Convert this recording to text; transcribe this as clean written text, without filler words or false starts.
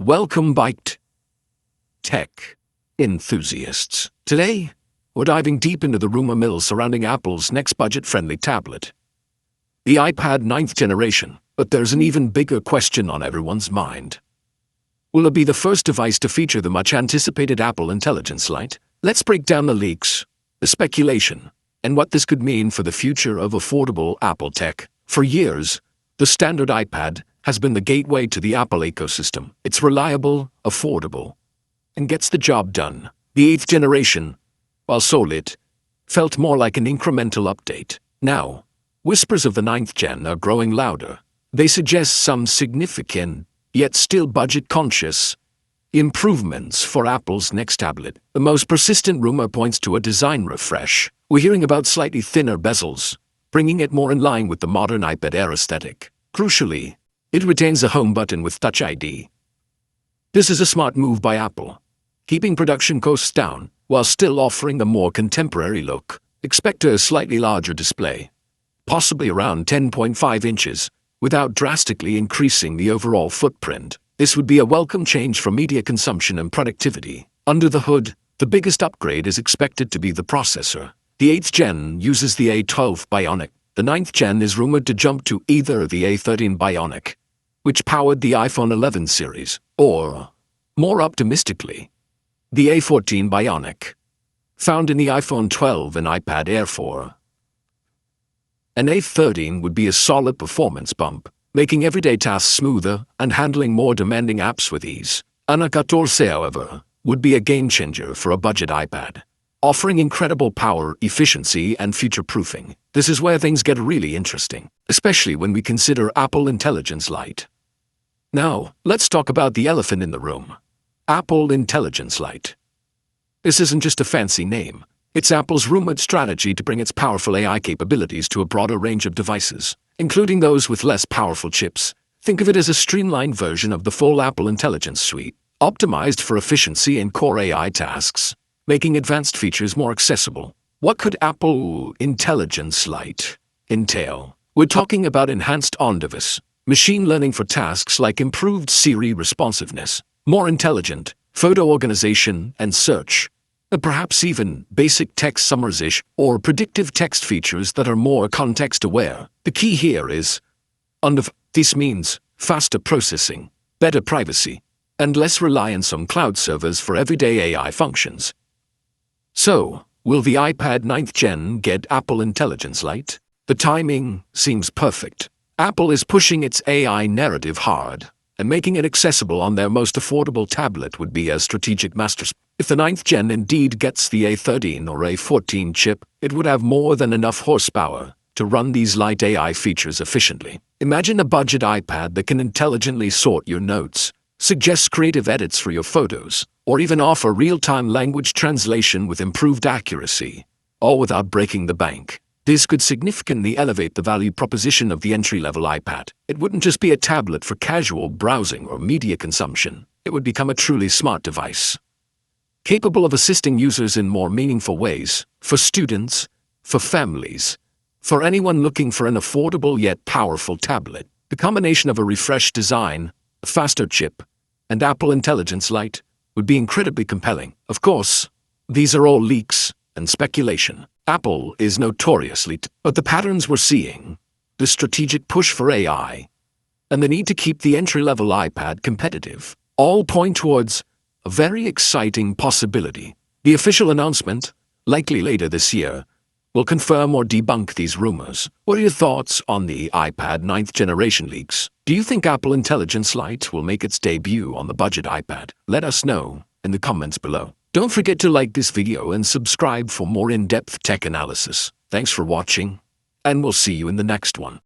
Welcome Bite Tech enthusiasts. Today, we're diving deep into the rumor mill surrounding Apple's next budget-friendly tablet, the iPad 9th generation. But there's an even bigger question on everyone's mind. Will it be the first device to feature the much-anticipated Apple Intelligence Lite? Let's break down the leaks, the speculation, and what this could mean for the future of affordable Apple tech. For years, the standard iPad has been the gateway to the Apple ecosystem. It's reliable, affordable, and gets the job done. The 8th generation, while solid, felt more like an incremental update. Now, whispers of the 9th gen are growing louder. They suggest some significant, yet still budget-conscious, improvements for Apple's next tablet. The most persistent rumor points to a design refresh. We're hearing about slightly thinner bezels, bringing it more in line with the modern iPad Air aesthetic. Crucially, it retains a home button with Touch ID. This is a smart move by Apple, keeping production costs down while still offering a more contemporary look. Expect a slightly larger display, possibly around 10.5 inches, without drastically increasing the overall footprint. This would be a welcome change for media consumption and productivity. Under the hood, the biggest upgrade is expected to be the processor. The 8th gen uses the A12 Bionic. The 9th gen is rumored to jump to either the A13 Bionic, which powered the iPhone 11 series, or, more optimistically, the A14 Bionic, found in the iPhone 12 and iPad Air 4. An A13 would be a solid performance bump, making everyday tasks smoother and handling more demanding apps with ease. An A14, however, would be a game-changer for a budget iPad, offering incredible power, efficiency, and future-proofing. This is where things get really interesting, especially when we consider Apple Intelligence Lite. Now, let's talk about the elephant in the room. Apple Intelligence Lite. This isn't just a fancy name. It's Apple's rumored strategy to bring its powerful AI capabilities to a broader range of devices, including those with less powerful chips. Think of it as a streamlined version of the full Apple Intelligence Suite, optimized for efficiency and core AI tasks, making advanced features more accessible. What could Apple Intelligence Lite entail? We're talking about enhanced on-device machine learning for tasks like improved Siri responsiveness, more intelligent photo organization and search, perhaps even basic text summarization or predictive text features that are more context-aware. The key here is, this means faster processing, better privacy, and less reliance on cloud servers for everyday AI functions. So, will the iPad 9th gen get Apple Intelligence Lite? The timing seems perfect. Apple is pushing its AI narrative hard, and making it accessible on their most affordable tablet would be a strategic masterpiece. If the 9th gen indeed gets the A13 or A14 chip, it would have more than enough horsepower to run these light AI features efficiently. Imagine a budget iPad that can intelligently sort your notes, suggest creative edits for your photos, or even offer real-time language translation with improved accuracy, all without breaking the bank. This could significantly elevate the value proposition of the entry-level iPad. It wouldn't just be a tablet for casual browsing or media consumption. It would become a truly smart device, capable of assisting users in more meaningful ways, for students, for families, for anyone looking for an affordable yet powerful tablet. The combination of a refreshed design, a faster chip, and Apple Intelligence Lite would be incredibly compelling. Of course, these are all leaks and speculation. Apple is notoriously, but the patterns we're seeing, the strategic push for AI, and the need to keep the entry-level iPad competitive, all point towards a very exciting possibility. The official announcement, likely later this year, will confirm or debunk these rumors. What are your thoughts on the iPad 9th generation leaks? Do you think Apple Intelligence Lite will make its debut on the budget iPad? Let us know in the comments below. Don't forget to like this video and subscribe for more in-depth tech analysis. Thanks for watching, and we'll see you in the next one.